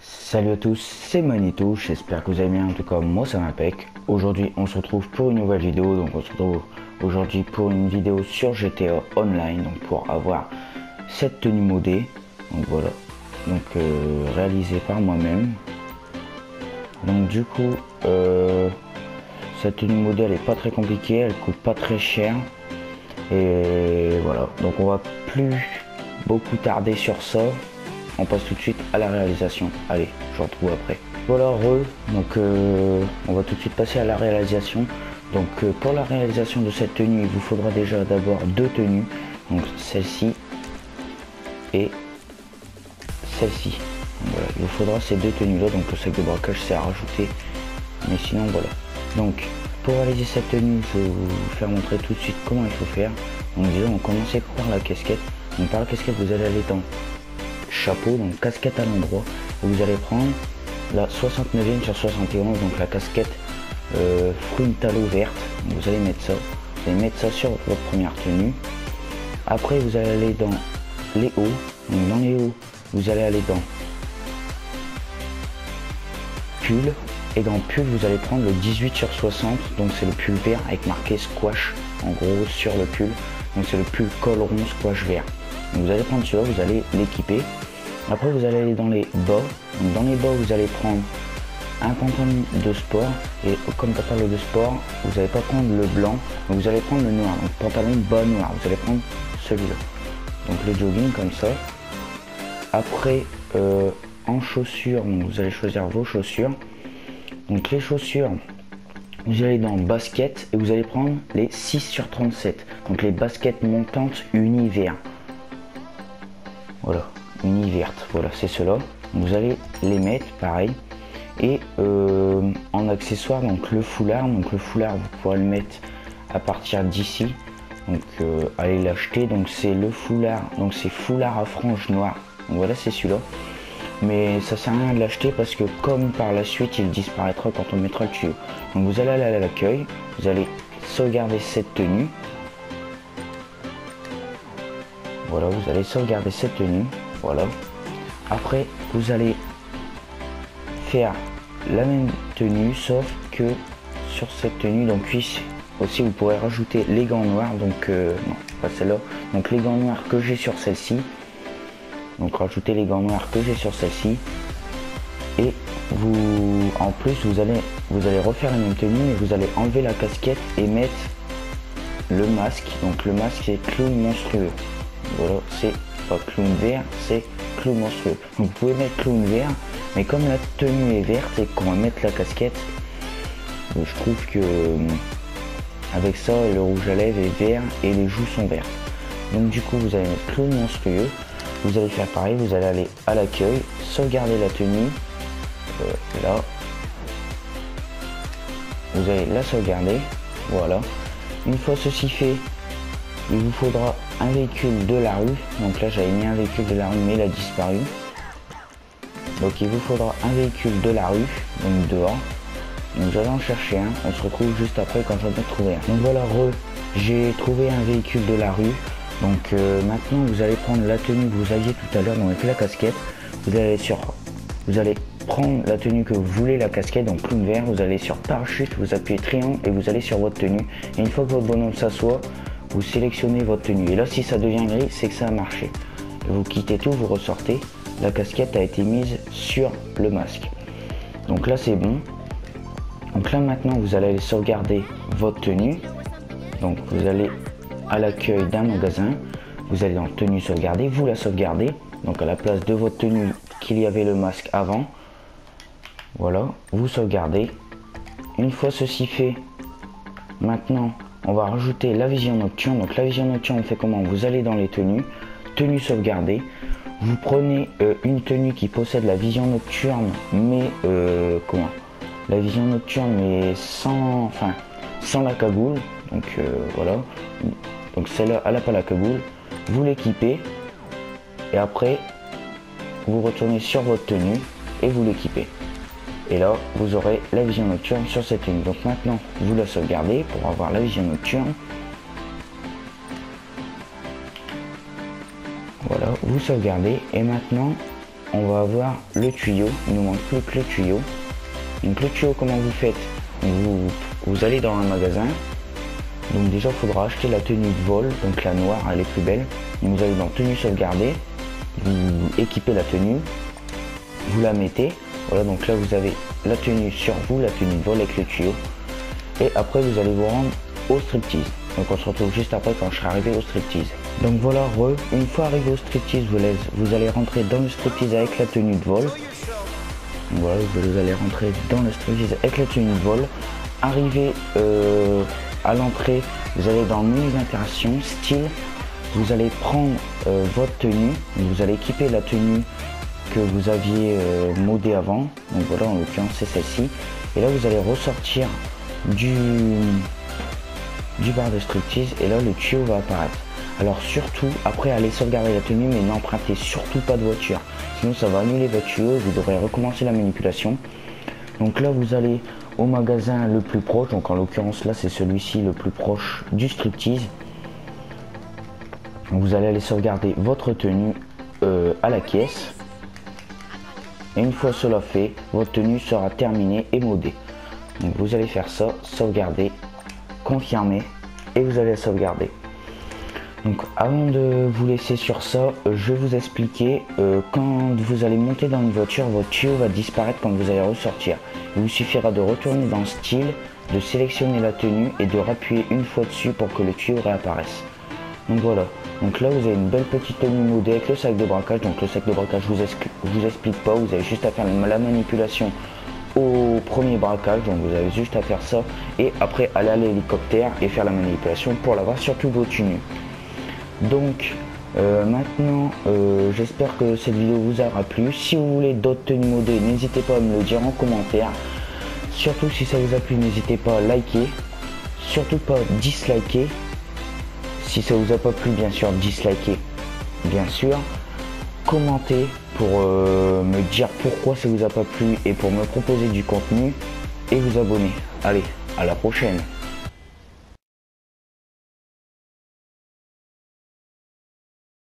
Salut à tous, c'est Manito, j'espère que vous allez bien, en tout cas moi ça m'impec. Aujourd'hui on se retrouve pour une nouvelle vidéo, donc on se retrouve aujourd'hui pour une vidéo sur GTA Online, donc pour avoir cette tenue modée, donc voilà, donc réalisée par moi-même. Donc du coup, cette tenue modée elle est pas très compliquée, elle coûte pas très cher, et voilà, donc on va plus beaucoup tarder sur ça. On passe tout de suite à la réalisation. Allez, je vous retrouve après. Voilà, donc on va tout de suite passer à la réalisation. Donc pour la réalisation de cette tenue, il vous faudra déjà d'abord deux tenues. Donc celle-ci et celle-ci. Voilà, il vous faudra ces deux tenues-là. Donc le sac de braquage c'est à rajouter. Mais sinon voilà. Donc pour réaliser cette tenue, je vais vous faire montrer tout de suite comment il faut faire. Donc déjà on commence par la casquette. Donc par la casquette vous allez aller dans chapeau, donc casquette à l'endroit, vous allez prendre la 69e sur 71, donc la casquette Fruintalo verte. Donc vous allez mettre ça sur votre première tenue. Après vous allez aller dans les hauts, donc dans les hauts vous allez aller dans pull, et dans pull vous allez prendre le 18 sur 60, donc c'est le pull vert avec marqué squash en gros sur le pull, donc c'est le pull col rond squash vert. Donc vous allez prendre celui-là, vous allez l'équiper. Après vous allez aller dans les bas. Donc dans les bas vous allez prendre un pantalon de sport, et comme pantalon de sport vous n'allez pas prendre le blanc, donc vous allez prendre le noir, donc pantalon bas noir, vous allez prendre celui-là. Donc le jogging comme ça. Après en chaussures, donc vous allez choisir vos chaussures. Donc les chaussures, vous allez dans basket et vous allez prendre les 6 sur 37, donc les baskets montantes univers. Voilà, uni verte, voilà c'est cela. Vous allez les mettre pareil. Et en accessoire, donc le foulard vous pourrez le mettre à partir d'ici. Donc allez l'acheter, donc c'est le foulard, donc c'est foulard à franges noires. Donc voilà c'est celui-là. Mais ça sert à rien de l'acheter parce que comme par la suite il disparaîtra quand on mettra le tuyau. Donc vous allez aller à l'accueil, vous allez sauvegarder cette tenue. Voilà, vous allez sauvegarder cette tenue, voilà. Après, vous allez faire la même tenue, sauf que sur cette tenue, donc cuisse aussi, vous pourrez rajouter les gants noirs, donc non, pas celle-là. Donc les gants noirs que j'ai sur celle-ci, donc rajoutez les gants noirs que j'ai sur celle-ci. Et vous, en plus, vous allez refaire la même tenue, mais vous allez enlever la casquette et mettre le masque. Donc le masque c'est clown monstrueux. Voilà, c'est pas clown vert, c'est clown monstrueux. Donc vous pouvez mettre clown vert, mais comme la tenue est verte et qu'on va mettre la casquette, je trouve que avec ça le rouge à lèvres est vert et les joues sont vertes. Donc du coup vous allez mettre clown monstrueux, vous allez faire pareil, vous allez aller à l'accueil, sauvegarder la tenue, là, vous allez la sauvegarder, voilà. Une fois ceci fait, il vous faudra un véhicule de la rue. Donc là j'avais mis un véhicule de la rue mais il a disparu. Donc il vous faudra un véhicule de la rue, donc dehors. Donc j'allais en chercher un, on se retrouve juste après quand j'en ai trouvé un. Donc voilà, j'ai trouvé un véhicule de la rue. Donc maintenant vous allez prendre la tenue que vous aviez tout à l'heure, donc avec la casquette. Vous allez prendre la tenue que vous voulez, la casquette, donc clown vert, vous allez sur parachute, vous appuyez triangle et vous allez sur votre tenue. Et une fois que votre bonhomme s'assoit, vous sélectionnez votre tenue. Et là si ça devient gris, c'est que ça a marché. Vous quittez tout, vous ressortez. La casquette a été mise sur le masque. Donc là c'est bon. Donc là maintenant vous allez sauvegarder votre tenue. Donc vous allez à l'accueil d'un magasin. Vous allez dans tenue sauvegardée, vous la sauvegardez. Donc à la place de votre tenue qu'il y avait le masque avant. Voilà, vous sauvegardez. Une fois ceci fait, maintenant on va rajouter la vision nocturne. Donc la vision nocturne on fait comment? Vous allez dans les tenues, tenue sauvegardée. Vous prenez une tenue qui possède la vision nocturne, mais comment? La vision nocturne mais sans la cagoule. Donc voilà. Donc celle-là elle n'a pas la cagoule. Vous l'équipez et après vous retournez sur votre tenue et vous l'équipez. Et là, vous aurez la vision nocturne sur cette tenue. Donc maintenant, vous la sauvegardez pour avoir la vision nocturne. Voilà, vous sauvegardez. Et maintenant, on va avoir le tuyau. Il nous manque plus que le tuyau. Donc le tuyau, comment vous faites? Vous allez dans un magasin. Donc déjà, il faudra acheter la tenue de vol. Donc la noire, elle est plus belle. Donc vous allez dans tenue sauvegardée. Vous équipez la tenue. Vous la mettez. Voilà, donc là vous avez la tenue sur vous, la tenue de vol avec le tuyau. Et après vous allez vous rendre au striptease. Donc on se retrouve juste après quand je serai arrivé au striptease. Donc voilà, une fois arrivé au striptease, vous allez rentrer dans le striptease avec la tenue de vol. Donc voilà, vous allez rentrer dans le striptease avec la tenue de vol. Arrivé à l'entrée, vous allez dans le menu d'interaction, style. Vous allez prendre votre tenue, vous allez équiper la tenue que vous aviez modé avant, donc voilà, en l'occurrence c'est celle-ci, et là vous allez ressortir du bar de striptease et là le tuyau va apparaître. Alors surtout, après allez sauvegarder la tenue, mais n'empruntez surtout pas de voiture, sinon ça va annuler votre tuyau et vous devrez recommencer la manipulation. Donc là vous allez au magasin le plus proche, donc en l'occurrence là c'est celui-ci le plus proche du striptease. Vous allez aller sauvegarder votre tenue à la caisse. Et une fois cela fait, votre tenue sera terminée et modée. Donc vous allez faire ça, sauvegarder, confirmer et vous allez sauvegarder. Donc avant de vous laisser sur ça, je vais vous expliquer quand vous allez monter dans une voiture, votre tuyau va disparaître quand vous allez ressortir. Il vous suffira de retourner dans style, de sélectionner la tenue et de rappuyer une fois dessus pour que le tuyau réapparaisse. Donc voilà, donc là vous avez une belle petite tenue modée avec le sac de braquage. Donc le sac de braquage je vous explique pas, vous avez juste à faire la manipulation au premier braquage, donc vous avez juste à faire ça et après aller à l'hélicoptère et faire la manipulation pour l'avoir sur toutes vos tenues. Donc maintenant j'espère que cette vidéo vous aura plu. Si vous voulez d'autres tenues modées, n'hésitez pas à me le dire en commentaire. Surtout si ça vous a plu, n'hésitez pas à liker, surtout pas disliker. Si ça vous a pas plu, bien sûr, dislikez, bien sûr. Commentez pour me dire pourquoi ça vous a pas plu et pour me proposer du contenu. Et vous abonner. Allez, à la prochaine.